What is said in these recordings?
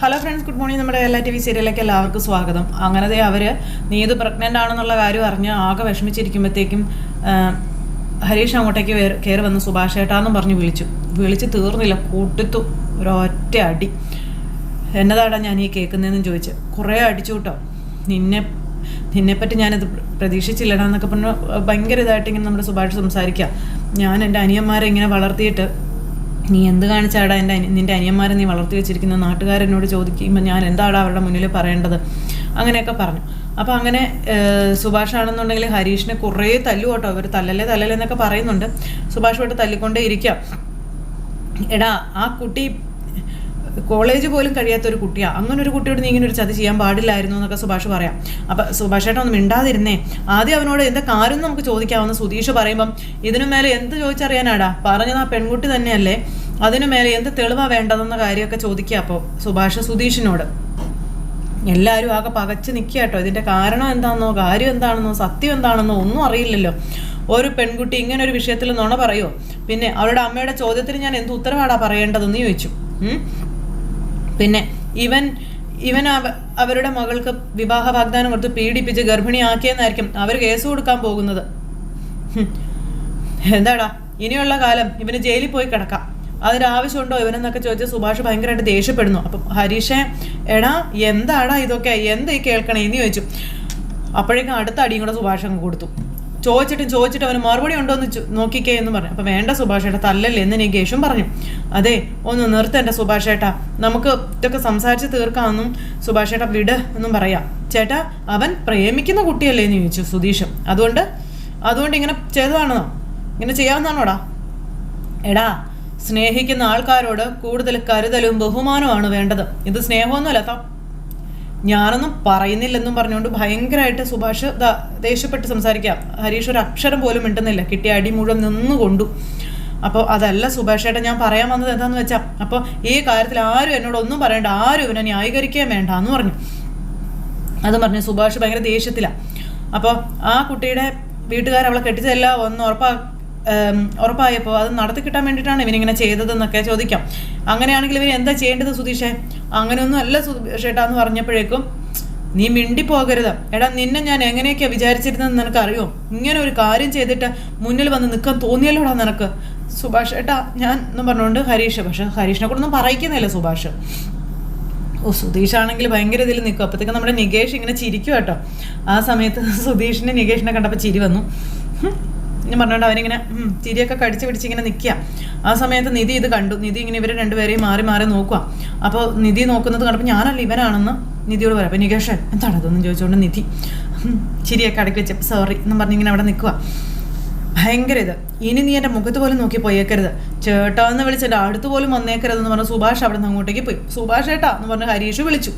Hello friends, good morning. നമ്മുടെ എല്ലാ TV സീരിയലിലേക്ക് എല്ലാവർക്കും സ്വാഗതം. അങ്ങനെ അവർ നീതു പ്രഗ്നൻ്റ് ആണെന്നുള്ള കാര്യം അറിഞ്ഞ് ആകെ വിഷമിച്ചിരിക്കുമ്പോഴത്തേക്കും ഹരീഷ് അങ്ങോട്ടേക്ക് കയറി വന്ന് സുഭാഷ് ഏട്ടാന്നും പറഞ്ഞ് വിളിച്ച് തീർന്നില്ല, കൂട്ടിത്തു ഒരൊറ്റ അടി. എന്നതാടാ ഞാൻ ഈ കേൾക്കുന്നതെന്ന് ചോദിച്ച് കുറേ അടിച്ചു കേട്ടോ. നിന്നെപ്പറ്റി ഞാനത് പ്രതീക്ഷിച്ചില്ലടാ എന്നൊക്കെ പറഞ്ഞ് ഭയങ്കര ഇതായിട്ട് ഇങ്ങനെ നമ്മുടെ സുഭാഷ് സംസാരിക്കുക. ഞാൻ എൻ്റെ അനിയന്മാരെ ഇങ്ങനെ വളർത്തിയിട്ട് നീ എന്ത് കാണിച്ചാടാ നിൻ്റെ അനിയന്മാരെ നീ വളർത്തി വെച്ചിരിക്കുന്ന നാട്ടുകാരെന്നോട് ചോദിക്കുമ്പോൾ ഞാൻ എന്താടാ അവരുടെ മുന്നിൽ പറയേണ്ടത്, അങ്ങനെയൊക്കെ പറഞ്ഞു. അപ്പോൾ അങ്ങനെ സുഭാഷാണെന്നുണ്ടെങ്കിൽ ഹരീഷിനെ കുറേ തല്ലു കേട്ടോ. ഇവർ തല്ലല്ലേ എന്നൊക്കെ പറയുന്നുണ്ട്. സുഭാഷ് പോയിട്ട് തല്ലിക്കൊണ്ടേ ഇരിക്കുക. എടാ, ആ കുട്ടി കോളേജ് പോലും കഴിയാത്തൊരു കുട്ടിയാണ്, അങ്ങനെ ഒരു കുട്ടിയോട് നീ ഇങ്ങനെ ഒരു ചതി ചെയ്യാൻ പാടില്ലായിരുന്നു എന്നൊക്കെ സുഭാഷ് പറയാം. അപ്പം സുഭാഷ് ഏട്ടൻ ഒന്നും മിണ്ടാതിരുന്നേ. ആദ്യം അവനോട് എന്താ കാര്യം നമുക്ക് ചോദിക്കാമെന്ന് സുധീഷ് പറയുമ്പം ഇതിനു മേലെ എന്ത് ചോദിച്ചറിയാനാടാ, പറഞ്ഞത് ആ പെൺകുട്ടി തന്നെയല്ലേ, അതിനു മേലെ എന്ത് തെളിവാണ് വേണ്ടതെന്ന കാര്യമൊക്കെ ചോദിക്കുക. അപ്പോൾ സുഭാഷ് സുധീഷിനോട് എല്ലാവരും ആകെ പകച്ച് നിൽക്കുക കേട്ടോ. ഇതിൻ്റെ കാരണം എന്താണെന്നോ കാര്യം എന്താണെന്നോ സത്യം എന്താണെന്നോ ഒന്നും അറിയില്ലല്ലോ. ഒരു പെൺകുട്ടി ഇങ്ങനെ ഒരു വിഷയത്തിൽ നുണ പറയുമോ? പിന്നെ അവരുടെ അമ്മയുടെ ചോദ്യത്തിന് ഞാൻ എന്ത് ഉത്തരവാടാ പറയേണ്ടതെന്ന് ചോദിച്ചു. പിന്നെ ഇവൻ അവരുടെ മകൾക്ക് വിവാഹ വാഗ്ദാനം കൊടുത്ത് പീഡിപ്പിച്ച് ഗർഭിണിയാക്കിയെന്നായിരിക്കും അവർ കേസ് കൊടുക്കാൻ പോകുന്നത്. എന്താടാ, ഇനിയുള്ള കാലം ഇവന് ജയിലിൽ പോയി കിടക്കാം, അതിനാവശ്യമുണ്ടോ ഇവനെന്നൊക്കെ ചോദിച്ച് സുഭാഷ് ഭയങ്കരമായിട്ട് ദേഷ്യപ്പെടുന്നു. അപ്പം ഹരീഷേ, എടാ എന്താടാ ഇതൊക്കെ, എന്താ ഈ കേൾക്കണേ എന്ന് ചോദിച്ചു. അപ്പോഴേക്കും അടുത്ത അടിയും കൂടെ സുഭാഷ് അങ്ങ് കൊടുത്തു. ചോദിച്ചിട്ട് അവന് മറുപടി ഉണ്ടോ എന്ന് നോക്കിക്കേ എന്ന് പറഞ്ഞു. അപ്പം വേണ്ട സുഭാഷ് ഏട്ടാ, തല്ലല്ലേ എന്ന് നികേഷും പറഞ്ഞു. അതെ, ഒന്ന് നിർത്തേണ്ട സുഭാഷ് ഏട്ടാ, നമുക്ക് ഇതൊക്കെ സംസാരിച്ച് തീർക്കാമെന്നും സുഭാഷ് ഏട്ടാ വിട് എന്നും പറയാം. ചേട്ടാ, അവൻ പ്രേമിക്കുന്ന കുട്ടിയല്ലേ എന്ന് ചോദിച്ചു സുധീഷ്. അതുകൊണ്ട് ഇങ്ങനെ ചെയ്തതാണോ, ഇങ്ങനെ ചെയ്യാവുന്നതാണോടാ? എടാ, സ്നേഹിക്കുന്ന ആൾക്കാരോട് കൂടുതൽ കരുതലും ബഹുമാനവുമാണ് വേണ്ടത്. ഇത് സ്നേഹമൊന്നുമല്ല. ഞാനൊന്നും പറയുന്നില്ലെന്നും പറഞ്ഞുകൊണ്ട് ഭയങ്കരമായിട്ട് സുഭാഷ് ദേഷ്യപ്പെട്ട് സംസാരിക്കുക. ഹരീഷ് ഒരു അക്ഷരം പോലും മിണ്ടുന്നില്ല, കിട്ടിയ അടി മുഴുവൻ നിന്നുകൊണ്ടു. അപ്പോൾ അതല്ല സുഭാഷ് ഏട്ടാ, ഞാൻ പറയാൻ വന്നത് എന്താണെന്ന് വെച്ചാൽ, അപ്പോൾ ഈ കാര്യത്തിൽ ആരും എന്നോട് ഒന്നും പറയണ്ട, ആരും ഇവനെ ന്യായീകരിക്കുകയും വേണ്ട എന്ന് പറഞ്ഞു. അത് പറഞ്ഞ് സുഭാഷ് ഭയങ്കര ദേഷ്യത്തിലാണ്. അപ്പോൾ ആ കുട്ടിയുടെ വീട്ടുകാർ അവളെ കെട്ടിച്ചല്ല ഒന്ന് ഉറപ്പായപ്പോൾ അത് നടത്തി കിട്ടാൻ വേണ്ടിയിട്ടാണ് ഇവനിങ്ങനെ ചെയ്തതെന്നൊക്കെ ചോദിക്കാം. അങ്ങനെയാണെങ്കിൽ ഇവൻ എന്താ ചെയ്യേണ്ടത് സുധീഷേ? അങ്ങനെയൊന്നും അല്ല സുധീഷേട്ടാ എന്ന് പറഞ്ഞപ്പോഴേക്കും നീ മിണ്ടിപ്പോകരുത്. എടാ, നിന്നെ ഞാൻ എങ്ങനെയൊക്കെയാണ് വിചാരിച്ചിരുന്നതെന്ന് നിനക്കറിയോ? ഇങ്ങനെ ഒരു കാര്യം ചെയ്തിട്ട് മുന്നിൽ വന്ന് നിൽക്കാൻ തോന്നിയല്ലോടാ നിനക്ക്. സുഭാഷ് ഏട്ടാ ഞാൻ എന്ന് പറഞ്ഞുകൊണ്ട് ഹരീഷ്, പക്ഷെ ഹരീഷിനെ കൂടെ ഒന്നും പറയിക്കുന്നില്ല സുഭാഷ്. സുധീഷാണെങ്കിൽ ഭയങ്കര ഇതിൽ നിൽക്കും. അപ്പോഴത്തേക്കും നമ്മുടെ നികേഷ് ഇങ്ങനെ ചിരിക്കും കേട്ടോ. ആ സമയത്ത് നികേഷിനെ കണ്ടപ്പോൾ ചിരി വന്നു. ഞാൻ പറഞ്ഞുകൊണ്ട് അവനിങ്ങനെ ചിരിയൊക്കെ കടിച്ച് പിടിച്ചിങ്ങനെ നിൽക്കുക. ആ സമയത്ത് നിധി ഇത് കണ്ടു. നിധി ഇങ്ങനെ ഇവർ രണ്ടുപേരെയും മാറി നോക്കുക. അപ്പോൾ നിധി നോക്കുന്നത് കണ്ടപ്പോൾ ഞാനല്ല ഇവനാണെന്ന് നിധിയോട് പറയാം. അപ്പോൾ നികേഷ് എന്താണ് അതൊന്നും ചോദിച്ചുകൊണ്ട് നിധി ചിരിയൊക്കെ അടക്കി വെച്ച് സോറി എന്നും പറഞ്ഞിങ്ങനെ അവിടെ നിൽക്കുക. ഭയങ്കര ഇത്, ഇനി നീ എൻ്റെ മുഖത്ത് പോലും നോക്കി പോയേക്കരുത്, ചേട്ടാ എന്ന് വിളിച്ചിട്ട് അടുത്ത് പോലും വന്നേക്കരുതെന്ന് പറഞ്ഞ് സുഭാഷ് അവിടെ നിന്ന് അങ്ങോട്ടേക്ക് പോയി. സുഭാഷ് ഏട്ടാ എന്ന് പറഞ്ഞ് ഹരീഷ് വിളിച്ചു.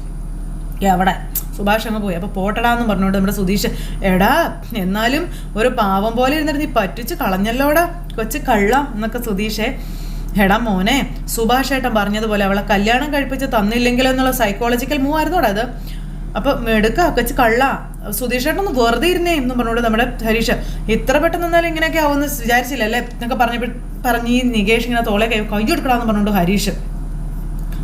എവിടെ സുഭാഷ് അങ്ങ് പോയി. അപ്പോൾ പോട്ടടാന്ന് പറഞ്ഞുകൊണ്ട് നമ്മുടെ സുധീഷ്, എടാ എന്നാലും ഒരു പാവം പോലെ ഇരുന്നിട്ട് നീ പറ്റിച്ച് കളഞ്ഞല്ലോടാ കൊച്ച് കള്ള എന്നൊക്കെ സുധീഷേ. എടാ മോനെ, സുഭാഷ് ഏട്ടൻ പറഞ്ഞതുപോലെ അവളെ കല്യാണം കഴിപ്പിച്ച് തന്നില്ലെങ്കിലോ എന്നുള്ള സൈക്കോളജിക്കൽ മൂവ് ആയിരുന്നോടാ അത്. അപ്പോൾ എടുക്ക കൊച്ച് കള്ള, സുധീഷ് ഏട്ടനൊന്ന് വെറുതെ ഇരുന്നേ എന്ന് പറഞ്ഞുകൊണ്ട് നമ്മുടെ ഹരീഷ് ഇത്ര പെട്ടെന്ന് നിന്നാലും ഇങ്ങനെയൊക്കെ ആവുമെന്ന് വിചാരിച്ചില്ലല്ലേ എന്നൊക്കെ പറഞ്ഞ് ഈ നികേഷ് ഇങ്ങനെ തോളെ കൈ എടുക്കണമെന്ന് പറഞ്ഞുകൊണ്ട് ഹരീഷ്.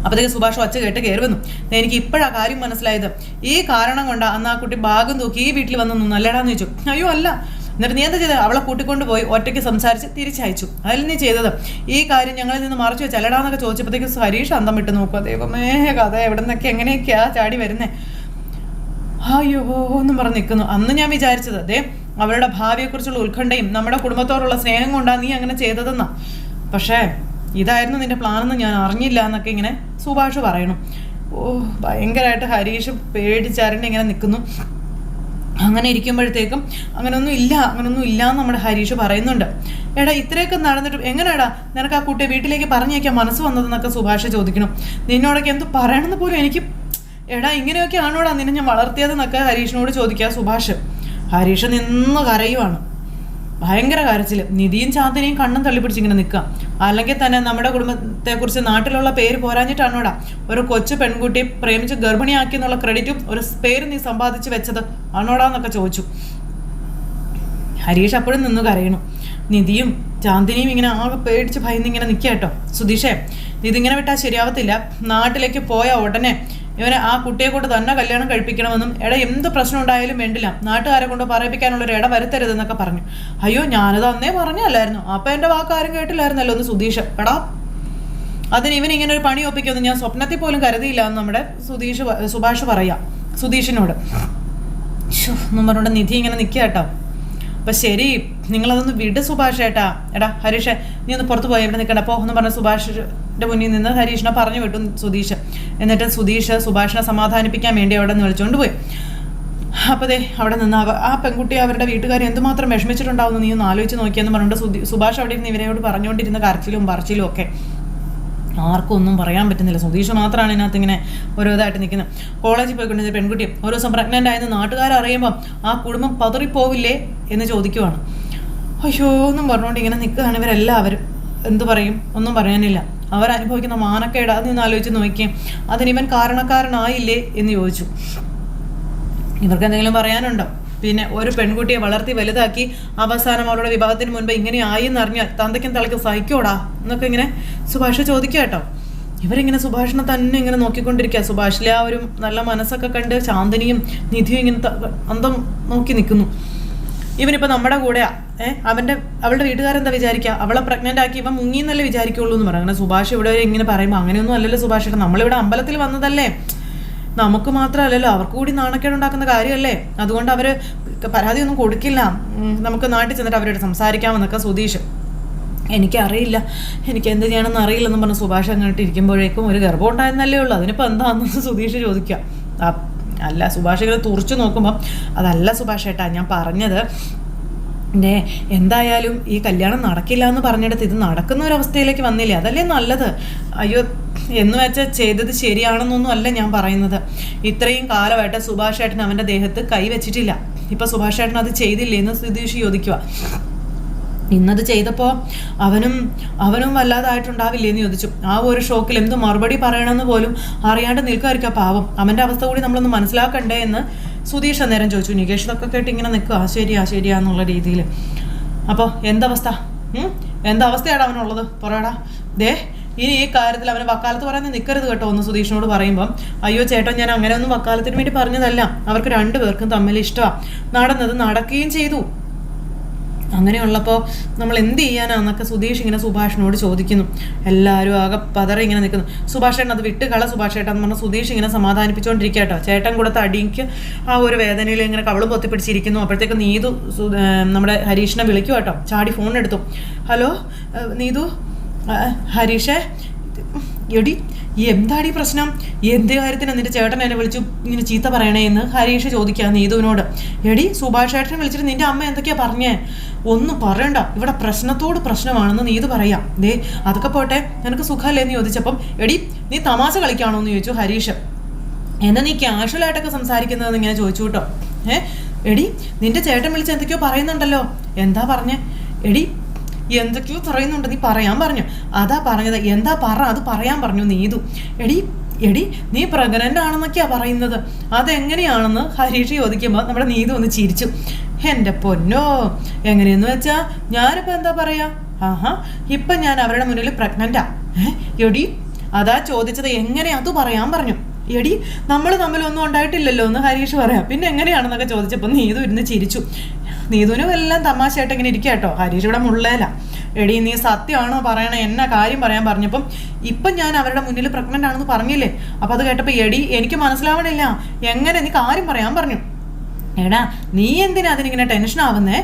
അപ്പോഴത്തേക്ക് സുഭാഷ് ഒച്ച കേട്ട് കയറി വന്നു. എനിക്ക് ഇപ്പോഴാണ് കാര്യം മനസ്സിലായത്. ഈ കാരണം കൊണ്ട് അന്ന് ആ കുട്ടി ഭാഗം തൂക്കി ഈ വീട്ടിൽ വന്നു നല്ലടാന്ന് ചോദിച്ചു. അയ്യോ അല്ല. എന്നിട്ട് നീ എന്താ ചെയ്തത്? അവളെ കൂട്ടിക്കൊണ്ട് പോയി ഒറ്റയ്ക്ക് സംസാരിച്ച് തിരിച്ചയച്ചു. അതിൽ നീ ചെയ്തത് ഈ കാര്യം ഞങ്ങളിൽ നിന്ന് മറച്ചു വെച്ച് അല്ലടാന്നൊക്കെ ചോദിച്ചപ്പോഴത്തേക്ക് ഹരീഷ് അന്തം വിട്ട് നോക്കുക. ദൈവമേ, കഥ എവിടെ നിന്നൊക്കെ എങ്ങനെയൊക്കെയാ ചാടി വരുന്നേ. അയ്യോ എന്നും പറഞ്ഞ് നിൽക്കുന്നു. അന്ന് ഞാൻ വിചാരിച്ചത് അവളുടെ ഭാവിയെക്കുറിച്ചുള്ള ഉത്കണ്ഠയും നമ്മുടെ കുടുംബത്തോടുള്ള സ്നേഹം കൊണ്ടാണ് നീ അങ്ങനെ ചെയ്തതെന്നാ. പക്ഷേ ഇതായിരുന്നു നിന്റെ പ്ലാനെന്ന് ഞാൻ അറിഞ്ഞില്ല എന്നൊക്കെ ഇങ്ങനെ സുഭാഷ് പറയണം. ഭയങ്കരമായിട്ട് ഹരീഷ് പേടിച്ചരണ്ട് ഇങ്ങനെ നിൽക്കുന്നു. അങ്ങനെ ഇരിക്കുമ്പോഴത്തേക്കും അങ്ങനൊന്നും ഇല്ല എന്ന് നമ്മുടെ ഹരീഷ് പറയുന്നുണ്ട്. എടാ, ഇത്രയൊക്കെ നടന്നിട്ടും എങ്ങനെയാടാ നിനക്ക് ആ കുട്ടിയെ വീട്ടിലേക്ക് പറഞ്ഞേക്കാൻ മനസ്സ് വന്നതെന്നൊക്കെ സുഭാഷ് ചോദിക്കണം. നിന്നോടൊക്കെ എന്ത് പറയണമെന്ന് പോലും എനിക്ക്, എടാ ഇങ്ങനെയൊക്കെ ആണോടാ നിന്നെ ഞാൻ വളർത്തിയതെന്നൊക്കെ ഹരീഷിനോട് ചോദിക്കുക സുഭാഷ്. ഹരീഷ് നിന്ന് കരയുവാണ്, ഭയങ്കര കരച്ചിൽ. നിധിയും ചാന്ദിനിയും കണ്ണും തള്ളിപ്പിടിച്ചിങ്ങനെ നിൽക്കുക. അല്ലെങ്കിൽ തന്നെ നമ്മുടെ കുടുംബത്തെക്കുറിച്ച് നാട്ടിലുള്ള പേര് പോരാഞ്ഞിട്ടാണോടാ ഒരു കൊച്ചു പെൺകുട്ടിയെ പ്രേമിച്ച് ഗർഭിണിയാക്കി എന്നുള്ള ക്രെഡിറ്റും ഒരു പേര് നീ സമ്പാദിച്ച് വെച്ചത് ആണോടാന്നൊക്കെ ചോദിച്ചു. ഹരീഷ് അപ്പോഴും നിന്ന് കരയണു. നിധിയും ചാന്ദിനിയും ഇങ്ങനെ ആകെ പേടിച്ച് ഭയന്നിങ്ങനെ നിൽക്കുക കേട്ടോ. സുധീഷേ, ഇതിങ്ങനെ വിട്ടാൽ ശരിയാവത്തില്ല. നാട്ടിലേക്ക് പോയ ഉടനെ ഇവനെ ആ കുട്ടിയെ കൊണ്ട് തന്നെ കല്യാണം കഴിപ്പിക്കണമെന്നും എന്ത് പ്രശ്നം ഉണ്ടായാലും വേണ്ടില്ല, നാട്ടുകാരെ കൊണ്ട് പറയിപ്പിക്കാനുള്ളൊരു ഇട വരുത്തരുതെന്നൊക്കെ പറഞ്ഞു. അയ്യോ ഞാനത് അന്നേ പറഞ്ഞല്ലായിരുന്നു, അപ്പം എൻ്റെ വാക്കാരും കേട്ടില്ലായിരുന്നല്ലോ ഒന്ന് സുധീഷ്. അതിന് ഇവനിങ്ങനെ ഒരു പണി ഒപ്പിക്കുമെന്ന് ഞാൻ സ്വപ്നത്തിൽ പോലും കരുതിയില്ല എന്ന് നമ്മുടെ സുഭാഷ് പറയാം സുധീഷിനോട്. എന്നും പറഞ്ഞുകൊണ്ട് നിധി ഇങ്ങനെ നിൽക്കുക കേട്ടോ. അപ്പം ശരി, നിങ്ങളതൊന്ന് വിട് സുഭാഷ് ഏട്ടാ. ഹരീഷ് നീ ഒന്ന് പുറത്ത് പോയി ഇവിടെ നിൽക്കണ്ട പോ എന്ന് പറഞ്ഞ സുഭാഷിൻ്റെ മുന്നിൽ നിന്ന് ഹരീഷിനെ പറഞ്ഞു വിട്ടു സുധീഷ്. എന്നിട്ട് സുഭാഷിനെ സമാധാനിപ്പിക്കാൻ വേണ്ടി അവിടെ നിന്ന് വിളിച്ചുകൊണ്ട് പോയി. അപ്പോൾ അവിടെ നിന്ന് ആ പെൺകുട്ടി അവരുടെ വീട്ടുകാർ എന്തുമാത്രം വിഷമിച്ചിട്ടുണ്ടാവുന്നു നീ ഒന്ന് ആലോചിച്ച് നോക്കിയെന്ന് പറഞ്ഞിട്ട് സുഭാഷ് അവിടെ ഇരുന്ന് ഇവരോട് പറഞ്ഞുകൊണ്ടിരുന്ന കരച്ചിലും പറച്ചിലും ഒക്കെ ആർക്കും ഒന്നും പറയാൻ പറ്റുന്നില്ല. സുധീഷ് മാത്രമാണ് ഇതിനകത്ത് ഇങ്ങനെ ഓരോ ഇതായിട്ട് നിൽക്കുന്നത്. കോളേജിൽ പോയിക്കൊണ്ടിരുന്ന പെൺകുട്ടി ഓരോ ദിവസം പ്രഗ്നൻ്റ് ആയെന്ന് നാട്ടുകാരറിയുമ്പം ആ കുടുംബം പതറിപ്പോവില്ലേ എന്ന് ചോദിക്കുവാണ്. അയ്യോ എന്നും പറഞ്ഞുകൊണ്ട് ഇങ്ങനെ നിൽക്കുകയാണ് ഇവരെല്ലാവരും. എന്തു പറയും, ഒന്നും പറയാനില്ല. അവരനുഭവിക്കുന്ന മാനക്കേട് അത് നിന്ന് ആലോചിച്ച് നോക്കിയേ. അതിനിവൻ കാരണക്കാരനായില്ലേ എന്ന് ചോദിച്ചു. ഇവർക്ക് എന്തെങ്കിലും പറയാനുണ്ടോ? പിന്നെ ഒരു പെൺകുട്ടിയെ വളർത്തി വലുതാക്കി അവസാനം അവളുടെ വിവാഹത്തിന് മുൻപ് ഇങ്ങനെ ആയി എന്നറിഞ്ഞാൽ തന്തയ്ക്കും തലയ്ക്കും സഹിക്കോടാ എന്നൊക്കെ ഇങ്ങനെ സുഭാഷ് ചോദിക്കുക കേട്ടോ. ഇവരിങ്ങനെ സുഭാഷിനെ തന്നെ ഇങ്ങനെ നോക്കിക്കൊണ്ടിരിക്കുക. സുഭാഷിലെ ആ ഒരു നല്ല മനസ്സൊക്കെ കണ്ട് ശാന്തിനിയും നിധിയും ഇങ്ങനെ അന്തം നോക്കി നിൽക്കുന്നു. ഇവനിപ്പോൾ നമ്മുടെ കൂടെയാ. അവളുടെ വീട്ടുകാരെന്താ വിചാരിക്കുക, അവളെ പ്രഗ്നൻ്റ് ആക്കി ഇവൻ മുങ്ങിന്നല്ലേ വിചാരിക്കുള്ളൂ എന്ന് പറയാം. അങ്ങനെ സുഭാഷ് ഇവിടെ ഇങ്ങനെ പറയുമ്പോൾ അങ്ങനെയൊന്നും അല്ലല്ലോ സുഭാഷ്, നമ്മളിവിടെ അമ്പലത്തിൽ വന്നതല്ലേ, നമുക്ക് മാത്രമല്ലല്ലോ അവർക്ക് കൂടി നാണക്കേടുണ്ടാക്കുന്ന കാര്യമല്ലേ, അതുകൊണ്ട് അവർ പരാതിയൊന്നും കൊടുക്കില്ല, നമുക്ക് നാട്ടിൽ ചെന്നിട്ട് അവരോട് സംസാരിക്കാമെന്നൊക്കെ സുധീഷ്. എനിക്കറിയില്ല, എനിക്ക് എന്ത് ചെയ്യണമെന്ന് അറിയില്ലെന്ന് പറഞ്ഞ് സുഭാഷ് അങ്ങോട്ട് ഇരിക്കുമ്പോഴേക്കും ഒരു ഗർഭം ഉണ്ടായിരുന്നല്ലേ ഉള്ളൂ, അതിനിപ്പോൾ എന്താണെന്ന് സുധീഷ് ചോദിക്കുക. അല്ല സുഭാഷ് ഇങ്ങനെ തുറച്ചു നോക്കുമ്പം അതല്ല സുഭാഷ് ഏട്ടാ ഞാൻ പറഞ്ഞത്, എന്തായാലും ഈ കല്യാണം നടക്കില്ല എന്ന് പറഞ്ഞെടുത്ത് ഇത് നടക്കുന്ന ഒരവസ്ഥയിലേക്ക് വന്നില്ലേ, അതല്ലേ നല്ലത്. അയ്യോ എന്ന് വെച്ചാൽ ചെയ്തത് ശരിയാണെന്നൊന്നും അല്ല ഞാൻ പറയുന്നത്. ഇത്രയും കാലമായിട്ട് സുഭാഷ് ഏട്ടൻ അവൻ്റെ ദേഹത്ത് കൈ വെച്ചിട്ടില്ല, ഇപ്പം സുഭാഷ് ഏട്ടൻ അത് ചെയ്തില്ലേ എന്ന് സുധീഷ് ചോദിക്കുക. ഇന്നത് ചെയ്തപ്പോൾ അവനും വല്ലാതായിട്ടുണ്ടാവില്ലേ എന്ന് ചോദിച്ചു. ആ ഒരു ഷോക്കിൽ എന്ത് മറുപടി പറയണമെന്ന് പോലും അറിയാണ്ട് നിൽക്കുമായിരിക്കാം പാവം. അവൻ്റെ അവസ്ഥ കൂടി നമ്മളൊന്ന് മനസ്സിലാക്കണ്ടേ എന്ന് സുധീഷ് അന്നേരം ചോദിച്ചു. നികേഷ് ഇതൊക്കെ കേട്ട് ഇങ്ങനെ നിൽക്കുക, ശരിയാ എന്നുള്ള രീതിയിൽ. അപ്പോൾ എന്തവസ്ഥയാണ് അവനുള്ളത് പറയടാ. ഇനി ഈ കാര്യത്തിൽ അവന് വക്കാലത്ത് പറയാൻ നിൽക്കരുത് കേട്ടോ എന്ന് സുധീഷിനോട് പറയുമ്പം, അയ്യോ ചേട്ടൻ ഞാൻ അങ്ങനെ ഒന്നും വക്കാലത്തിന് വേണ്ടി പറഞ്ഞതല്ല, അവർക്ക് രണ്ടുപേർക്കും തമ്മിൽ ഇഷ്ടമാണ്, നടന്നത് നടക്കുകയും ചെയ്തു, അങ്ങനെയുള്ളപ്പോൾ നമ്മൾ എന്ത് ചെയ്യാനാന്നൊക്കെ സുധീഷ് ഇങ്ങനെ സുഭാഷിനോട് ചോദിക്കുന്നു. എല്ലാവരും ആകെ പതറി ഇങ്ങനെ നിൽക്കുന്നു. സുഭാഷ് ചേട്ടൻ അത് വിട്ടുകള സുഭാഷ് ചേട്ടൻ എന്ന് പറഞ്ഞാൽ സുധീഷ് ഇങ്ങനെ സമാധാനിപ്പിച്ചുകൊണ്ടിരിക്കുക കേട്ടോ. ചേട്ടൻ കൊടുത്ത അടിക്ക് ആ ഒരു വേദനയിൽ ഇങ്ങനെ കവളും പൊത്തിപ്പിടിച്ചിരിക്കുന്നു. അപ്പോഴത്തേക്ക് നീതു നമ്മുടെ ഹരീഷിനെ വിളിക്കും കേട്ടോ. ചാടി ഫോൺ എടുത്തു. ഹലോ നീതു, ഹരീഷേ എടി എന്താടി പ്രശ്നം, എന്ത് കാര്യത്തിന് എന്നിട്ട് ചേട്ടൻ എന്നെ വിളിച്ചു ഇങ്ങനെ ചീത്ത പറയണേ എന്ന് ഹരീഷ് ചോദിക്കുക നീതുവിനോട്. എടി സുഭാഷ് ചേട്ടനെ വിളിച്ചിട്ട് നിന്റെ അമ്മ എന്തൊക്കെയാ പറഞ്ഞേ? ഒന്നും പറയണ്ട, ഇവിടെ പ്രശ്നത്തോട് പ്രശ്നമാണെന്ന് നീതു പറയാം. അതൊക്കെ പോട്ടെ, നിനക്ക് സുഖമല്ലേ എന്ന് ചോദിച്ചപ്പം, എടി നീ തമാശ കളിക്കാണോ എന്ന് ചോദിച്ചു ഹരീഷ്. എന്നാ നീ ക്യാഷ്വലായിട്ടൊക്കെ സംസാരിക്കുന്നതെന്ന് ഇങ്ങനെ ചോദിച്ചു കേട്ടോ. എടി നിന്റെ ചേട്ടൻ വിളിച്ച് എന്തൊക്കെയോ പറയുന്നുണ്ടല്ലോ, എന്താ പറഞ്ഞേ? എടി എന്തൊക്കെയോ പറയുന്നുണ്ട്, നീ പറയാൻ പറഞ്ഞു. അതാ പറഞ്ഞത്, എന്താ പറ, അത് പറയാൻ പറഞ്ഞു നീതു. എടി നീ പ്രഗ്നൻ്റ് ആണെന്നൊക്കെയാ പറയുന്നത്, അതെങ്ങനെയാണെന്ന് ഹരീഷ് ചോദിക്കുമ്പോൾ നമ്മുടെ നീതു ഒന്ന് ചിരിച്ചു. എൻ്റെ പൊന്നോ, എങ്ങനെയെന്ന് വെച്ചാ ഞാനിപ്പോൾ എന്താ പറയാ, ഇപ്പം ഞാൻ അവരുടെ മുന്നിൽ പ്രഗ്നൻ്റാ. എടി അതാ ചോദിച്ചത്, എങ്ങനെ അത് പറയാൻ പറഞ്ഞു. എടി നമ്മൾ തമ്മിലൊന്നും ഉണ്ടായിട്ടില്ലല്ലോ എന്ന് ഹരീഷ് പറയാം, പിന്നെ എങ്ങനെയാണെന്നൊക്കെ ചോദിച്ചപ്പോൾ നീതു ഇരുന്ന് ചിരിച്ചു. നീതുവിനും എല്ലാം തമാശയായിട്ട് ഇങ്ങനെ ഇരിക്കുക കേട്ടോ. ഹരീഷ് ഇവിടെ മുള്ളേല. എടി നീ സത്യമാണോ പറയണേ, എന്നാ കാര്യം പറയാൻ പറഞ്ഞപ്പം, ഇപ്പം ഞാൻ അവരുടെ മുന്നിൽ പ്രഗ്നൻ്റ് ആണെന്ന് പറഞ്ഞില്ലേ, അപ്പം അത് കേട്ടപ്പോൾ എടി എനിക്ക് മനസ്സിലാവണില്ല, എങ്ങനെ നീ കാര്യം പറയാൻ പറഞ്ഞു. എടാ നീ എന്തിനാ അതിനിങ്ങനെ ടെൻഷൻ ആവുന്നേ,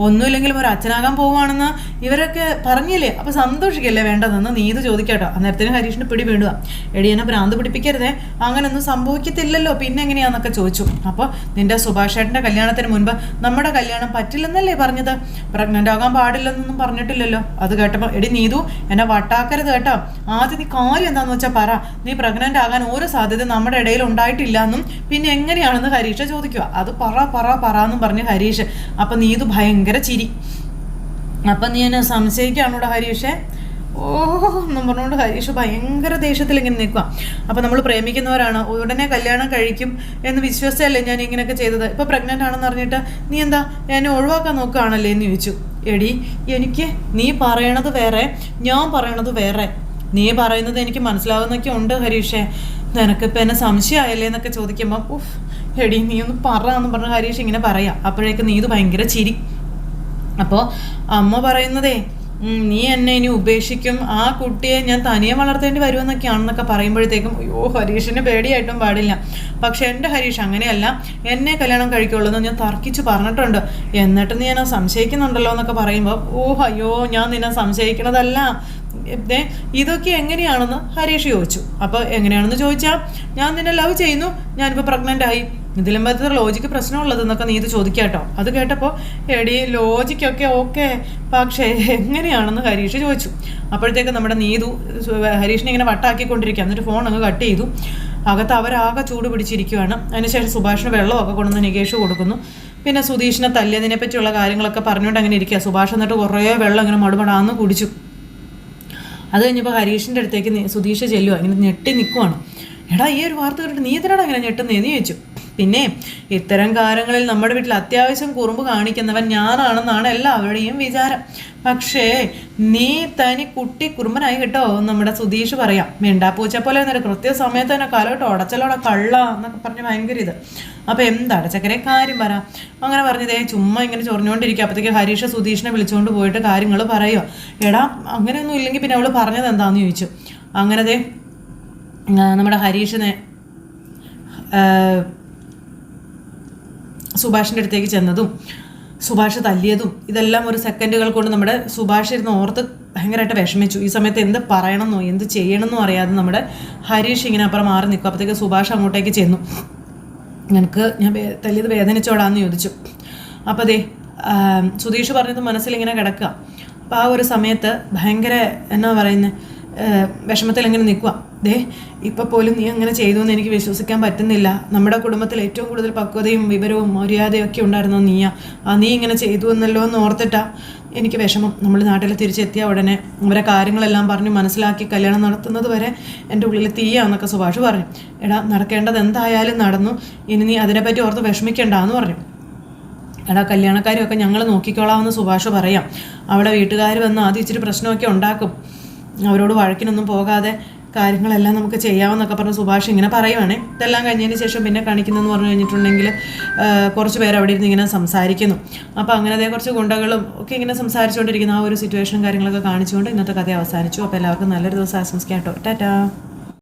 ഒന്നുമില്ലെങ്കിലും ഒരു അച്ഛനാകാൻ പോവുകയാണെന്ന് ഇവരൊക്കെ പറഞ്ഞില്ലേ, അപ്പോൾ സന്തോഷിക്കല്ലേ വേണ്ടതെന്ന് നീതു ചോദിക്കാട്ടോ. അന്നേരത്തിന് ഹരീഷിന് പിടി വീണ്ടുക. എടി എന്നെ ഭ്രാന്ത് പിടിപ്പിക്കരുതേ, അങ്ങനെയൊന്നും സംഭവിക്കത്തില്ലല്ലോ, പിന്നെ എങ്ങനെയാന്നൊക്കെ ചോദിച്ചു. അപ്പോൾ നിന്റെ സുഭാഷ് ചേട്ടൻ്റെ കല്യാണത്തിന് മുൻപ് നമ്മുടെ കല്യാണം പറ്റില്ലെന്നല്ലേ പറഞ്ഞത്, പ്രഗ്നൻ്റ് ആകാൻ പാടില്ലെന്നൊന്നും പറഞ്ഞിട്ടില്ലല്ലോ. അത് കേട്ടപ്പോൾ എടി നീതു എന്നെ വട്ടാക്കരുത് കേട്ടോ, ആദ്യം നീ കാര്യം എന്താണെന്ന് വെച്ചാൽ പറ, നീ പ്രഗ്നൻ്റ് ആകാൻ ഒരു സാധ്യത നമ്മുടെ ഇടയിൽ ഉണ്ടായിട്ടില്ല എന്നും പിന്നെ എങ്ങനെയാണെന്ന് ഹരീഷ് ചോദിക്കുക. അത് പറ എന്നും പറഞ്ഞ് ഹരീഷ്. അപ്പം നീതു ഭയങ്കര ചിരി. അപ്പം നീ എന്നെ സംശയിക്കുകയാണോടാ ഹരീഷേ? എന്നും പറഞ്ഞുകൊണ്ട് ഹരീഷ് ഭയങ്കര ദേഷ്യത്തിൽ ഇങ്ങനെ നിൽക്കുക. അപ്പം നമ്മൾ പ്രേമിക്കുന്നവരാണ്, ഉടനെ കല്യാണം കഴിക്കും എന്ന് വിശ്വസിച്ചല്ലേ ഞാൻ ഇങ്ങനെയൊക്കെ ചെയ്തത്, ഇപ്പം പ്രഗ്നൻ്റ് ആണെന്ന് അറിഞ്ഞിട്ട് നീ എന്താ എന്നെ ഒഴിവാക്കാൻ നോക്കുകയാണല്ലേ എന്ന് ചോദിച്ചു. എടി എനിക്ക് നീ പറയണത് വേറെ, ഞാൻ പറയണത് വേറെ, നീ പറയുന്നത് എനിക്ക് മനസ്സിലാവുന്നൊക്കെ ഉണ്ട് ഹരീഷേ, നിനക്കിപ്പോൾ എന്നെ സംശയമായല്ലേ എന്നൊക്കെ ചോദിക്കുമ്പോൾ ഉഫ് എടി നീ ഒന്ന് പറ എന്ന് പറഞ്ഞ് ഹരീഷ് ഇങ്ങനെ പറയാം. അപ്പോഴേക്ക് നീതു ഭയങ്കര ചിരി. അപ്പോൾ അമ്മ പറയുന്നതേ നീ എന്നെ ഇനി ഉപേക്ഷിക്കും, ആ കുട്ടിയെ ഞാൻ തനിയെ വളർത്തേണ്ടി വരുമെന്നൊക്കെയാണെന്നൊക്കെ പറയുമ്പോഴത്തേക്കും അയ്യോ ഹരീഷിന് പേടിയായിട്ടും പാടില്ല. പക്ഷെ എൻ്റെ ഹരീഷ് അങ്ങനെയല്ല, എന്നെ കല്യാണം കഴിക്കുള്ളൂ എന്ന് ഞാൻ തർക്കിച്ച് പറഞ്ഞിട്ടുണ്ട്, എന്നിട്ട് നീ എന്നെ സംശയിക്കുന്നുണ്ടല്ലോ എന്നൊക്കെ പറയുമ്പോൾ അയ്യോ ഞാൻ നിന്നെ സംശയിക്കണതല്ല, ഇതൊക്കെ എങ്ങനെയാണെന്ന് ഹരീഷ് ചോദിച്ചു. അപ്പോൾ എങ്ങനെയാണെന്ന് ചോദിച്ചാൽ ഞാൻ നിന്നെ ലവ് ചെയ്യുന്നു, ഞാനിപ്പോൾ പ്രഗ്നൻ്റ് ആയി, ഇതിലും പറ്റത്തെ ലോജിക്ക് പ്രശ്നമുള്ളതെന്നൊക്കെ നീ ഇത് ചോദിക്കാട്ടോ. അത് കേട്ടപ്പോൾ എടി ലോജിക്കൊക്കെ ഓക്കെ, പക്ഷേ എങ്ങനെയാണെന്ന് ഹരീഷ് ചോദിച്ചു. അപ്പോഴത്തേക്ക് നമ്മുടെ നീതു ഹരീഷിനെ ഇങ്ങനെ വട്ടാക്കിക്കൊണ്ടിരിക്കുക. എന്നിട്ട് ഫോൺ അങ്ങ് കട്ട് ചെയ്തു. അകത്ത് അവരാകെ ചൂട് പിടിച്ചിരിക്കുകയാണ്. അതിനുശേഷം സുഭാഷിന് വെള്ളമൊക്കെ കൊണ്ടുവന്ന് നികേഷ് കൊടുക്കുന്നു. പിന്നെ സുധീഷിനെ തല്ലിയതിനെ പറ്റിയുള്ള കാര്യങ്ങളൊക്കെ പറഞ്ഞുകൊണ്ട് അങ്ങനെ ഇരിക്കുക. സുഭാഷ് എന്നിട്ട് കുറേ വെള്ളം ഇങ്ങനെ മടുപടാന്ന് കുടിച്ചു. അത് കഴിഞ്ഞപ്പോൾ ഹരീഷിൻ്റെ അടുത്തേക്ക് സുധീഷ് ചെല്ലുക, ഇങ്ങനെ ഞെട്ടി നിൽക്കുവാണ്. എടാ ഈ ഒരു വാർത്ത കേട്ടിട്ട് നീ ഇതിനാണ് അങ്ങനെ ഞെട്ടുന്നതെന്ന് ചോദിച്ചു. പിന്നെ ഇത്തരം കാര്യങ്ങളിൽ നമ്മുടെ വീട്ടിൽ അത്യാവശ്യം കുറുമ്പ് കാണിക്കുന്നവൻ ഞാനാണെന്നാണ് എല്ലാവരുടെയും വിചാരം. പക്ഷേ നീ തനി കുട്ടി കുറുമ്പനായി കേട്ടോ നമ്മുടെ സുധീഷ് പറയാം. മിണ്ടാപ്പൂച്ച പോലെ എന്നിട്ട് കൃത്യസമയത്ത് തന്നെ കലോട്ടോ ഉടച്ചലോടെ കള്ള എന്നൊക്കെ പറഞ്ഞ് ഭയങ്കര ഇത്. അപ്പോൾ എന്താണ് ചക്കരെ കാര്യം പറ. അങ്ങനെ പറഞ്ഞതേ ചുമ്മാ ഇങ്ങനെ ചൊറിഞ്ഞുകൊണ്ടിരിക്കുക. അപ്പോഴത്തേക്ക് ഹരീഷ് സുധീഷിനെ വിളിച്ചുകൊണ്ട് പോയിട്ട് കാര്യങ്ങൾ പറയുക. എടാ അങ്ങനെയൊന്നും ഇല്ലെങ്കിൽ പിന്നെ അവൾ പറഞ്ഞത് എന്താണെന്ന് ചോദിച്ചു. അങ്ങനത്തെ നമ്മുടെ ഹരീഷിനെ സുഭാഷിൻ്റെ അടുത്തേക്ക് ചെന്നതും സുഭാഷ് തല്ലിയതും ഇതെല്ലാം ഒരു സെക്കൻഡുകൾ കൊണ്ട് നമ്മുടെ സുഭാഷ് ഇരുന്ന് ഓർത്ത് ഭയങ്കരമായിട്ട് വിഷമിച്ചു. ഈ സമയത്ത് എന്ത് പറയണമെന്നോ എന്ത് ചെയ്യണമെന്നോ അറിയാതെ നമ്മുടെ ഹരീഷ് ഇങ്ങനെ അപ്പുറം മാറി നിൽക്കും. അപ്പോഴത്തേക്ക് സുഭാഷ് അങ്ങോട്ടേക്ക് ചെന്നു. നിനക്ക് ഞാൻ തല്ലിയത് വേദനിച്ചോടാന്ന് ചോദിച്ചു. അപ്പോൾ അതെ സുധീഷ് പറഞ്ഞത് മനസ്സിലിങ്ങനെ കിടക്കുക. അപ്പോൾ ആ ഒരു സമയത്ത് ഭയങ്കര എന്നാ പറയുന്നത് വിഷമത്തിൽ എങ്ങനെ നിൽക്കുക. ഇപ്പം പോലും നീ അങ്ങനെ ചെയ്തു എന്ന് എനിക്ക് വിശ്വസിക്കാൻ പറ്റുന്നില്ല. നമ്മുടെ കുടുംബത്തിൽ ഏറ്റവും കൂടുതൽ പക്വതയും വിവരവും മര്യാദയും ഒക്കെ ഉണ്ടായിരുന്നു നീ ഇങ്ങനെ ചെയ്തു എന്നല്ലോ എന്ന് ഓർത്തിട്ടാ എനിക്ക് വിഷമം. നമ്മൾ നാട്ടിൽ തിരിച്ചെത്തിയ ഉടനെ അവരെ കാര്യങ്ങളെല്ലാം പറഞ്ഞ് മനസ്സിലാക്കി കല്യാണം നടത്തുന്നത് വരെ എൻ്റെ ഉള്ളിൽ തീയാന്നൊക്കെ സുഭാഷ് പറഞ്ഞു. എടാ നടക്കേണ്ടത് എന്തായാലും നടന്നു, ഇനി നീ അതിനെപ്പറ്റി ഓർത്ത് വിഷമിക്കണ്ടെന്ന് പറഞ്ഞു. എടാ കല്യാണക്കാരെയൊക്കെ ഞങ്ങൾ നോക്കിക്കോളാമെന്ന് സുഭാഷ് പറയാം. അവിടെ വീട്ടുകാർ വന്ന് ആദ്യം ഇച്ചിരി പ്രശ്നമൊക്കെ ഉണ്ടാക്കും, അവരോട് വഴക്കിനൊന്നും പോകാതെ കാര്യങ്ങളെല്ലാം നമുക്ക് ചെയ്യാമെന്നൊക്കെ പറഞ്ഞ് സുഭാഷ് ഇങ്ങനെ പറയുവാണേ. ഇതെല്ലാം കഴിഞ്ഞതിന് ശേഷം പിന്നെ കാണിക്കുന്നതെന്ന് പറഞ്ഞു കഴിഞ്ഞിട്ടുണ്ടെങ്കിൽ കുറച്ച് പേര് അവിടെ ഇരുന്ന് ഇങ്ങനെ സംസാരിക്കുന്നു. അപ്പോൾ അങ്ങനത്തെ കുറച്ച് ഗുണ്ടകളും ഒക്കെ ഇങ്ങനെ സംസാരിച്ചുകൊണ്ടിരിക്കുന്ന ആ ഒരു സിറ്റുവേഷനും കാര്യങ്ങളൊക്കെ കാണിച്ചുകൊണ്ട് ഇന്നത്തെ കഥ അവസാനിച്ചു. അപ്പോൾ എല്ലാവർക്കും നല്ലൊരു ദിവസം ആശംസിക്കാം കേട്ടോ. ടാറ്റാ.